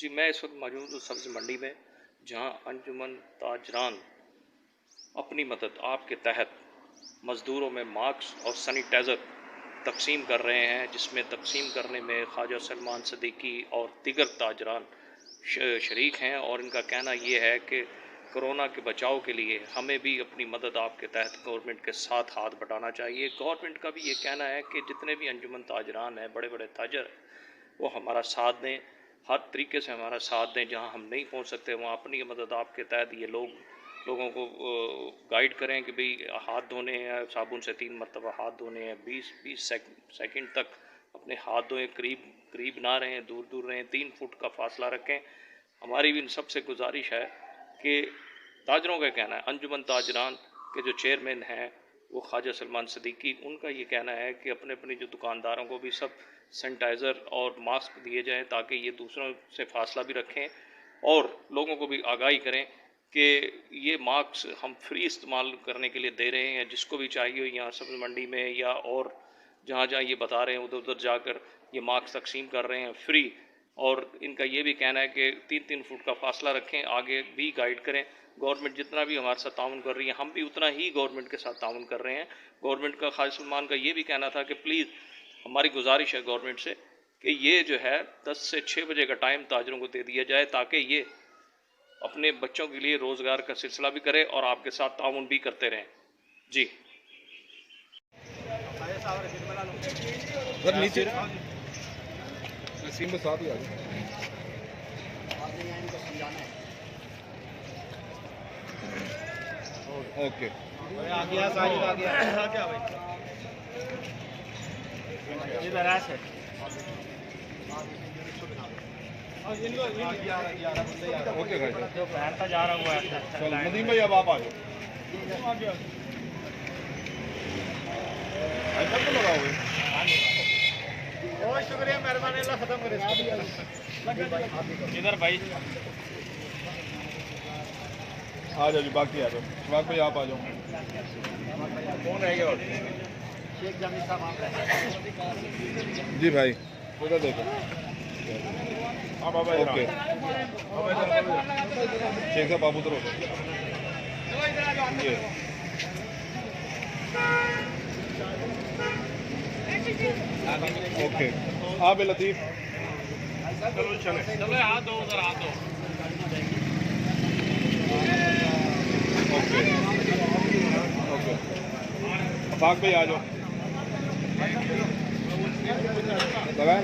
जी, मैं इस वक्त मौजूद हूँ सब्ज़ मंडी में, जहाँ अंजुमन ताजरान अपनी मदद आपके तहत मज़दूरों में मास्क और सैनिटाइज़र तकसीम कर रहे हैं, जिसमें तकसीम करने में ख्वाजा सलमान सदीकी और दीगर ताजरान शरीक हैं। और इनका कहना ये है कि कोरोना के बचाव के लिए हमें भी अपनी मदद आपके तहत गवर्नमेंट के साथ हाथ बटाना चाहिए। गवर्नमेंट का भी ये कहना है कि जितने भी अंजुमन ताजरान हैं, बड़े बड़े ताजर, वो हमारा साथ दें, हर तरीके से हमारा साथ दें। जहां हम नहीं पहुंच सकते वहां अपनी मदद आपके तहत ये लोगों को गाइड करें कि भाई हाथ धोने हैं, साबुन से 3 मरतबा हाथ धोने हैं, 20 सेकंड तक अपने हाथ धोएं, करीब ना रहें, दूर दूर रहें, 3 फुट का फासला रखें। हमारी भी इन सबसे गुजारिश है कि ताजरों का कहना है, अंजुमन ताजरान के जो चेयरमैन हैं वो ख्वाजा सलमान सदीकी, उनका ये कहना है कि अपने जो दुकानदारों को भी सब सैनिटाइज़र और मास्क दिए जाएं, ताकि ये दूसरों से फासला भी रखें और लोगों को भी आगाही करें कि ये मास्क हम फ्री इस्तेमाल करने के लिए दे रहे हैं। जिसको भी चाहिए हो यहाँ सब्ज़ मंडी में या और जहाँ जहाँ ये बता रहे हैं उधर उधर जाकर ये मास्क तकसीम कर रहे हैं फ्री। और इनका ये भी कहना है कि 3-3 फुट का फासला रखें, आगे भी गाइड करें। गवर्नमेंट जितना भी हमारे साथ ताउन कर रही है, हम भी उतना ही गवर्नमेंट के साथ ताउन कर रहे हैं। गवर्नमेंट का ख्वाजा सलमान का ये भी कहना था कि प्लीज़ हमारी गुजारिश है गवर्नमेंट से कि ये जो है 10 से 6 बजे का टाइम ताजरों को दे दिया जाए, ताकि ये अपने बच्चों के लिए रोज़गार का सिलसिला भी करें और आपके साथ ताउन भी करते रहें। जी नीचे ओके आ गया साजिद, आ गया भाई इधर आ सर। ओके भाई जो फैलता जा रहा हुआ है। चलो नदीम भाई अब आप आ जाओ। तो लगाओगे? बहुत शुक्रिया, मेहरबानी, अल्लाह खत्म करे। इधर भाई आ जाओ जी, बाकी आ जाओ। शवाक भाई आप आ जाओ। कौन रहेगा और शेख जमीर साहब जी भाई उधर देखो। हाँ बाबा ओके शेख साहब आप उधर ओके। हाँ बे लतीफ़ चलो चलो हाथ दो, उधर हाथ दो। ओके ओके अफाक भाई आ जाओ।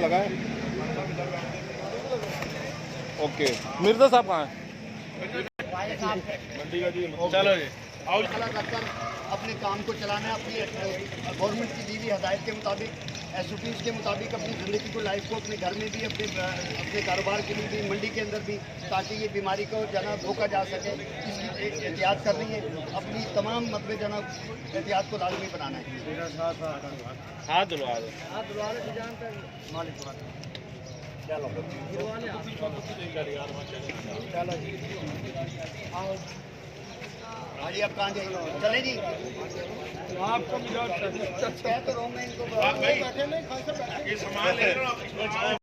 लगाए ओके। मिर्जा साहब कहाँ हैं? मंडी का जी। चलो जी आओ। अपने काम को चलाना है, अपनी गवर्नमेंट की दी हुई हदायत के मुताबिक, SOPs के मुताबिक अपनी ज़िंदगी को, लाइफ को, अपने घर में भी, अपने कारोबार के लिए भी, मंडी के अंदर भी, ताकि ये बीमारी को जना रोका जा सके, इसकी एहतियात करनी है। अपनी तमाम मतलब जना एहतियात को लाजमी बनाना है। हाथ धुलवा दो। हाँ जी, अब कहाँ जाएंगे? चले जी आपको कह तो रहा हूँ मैं इनको।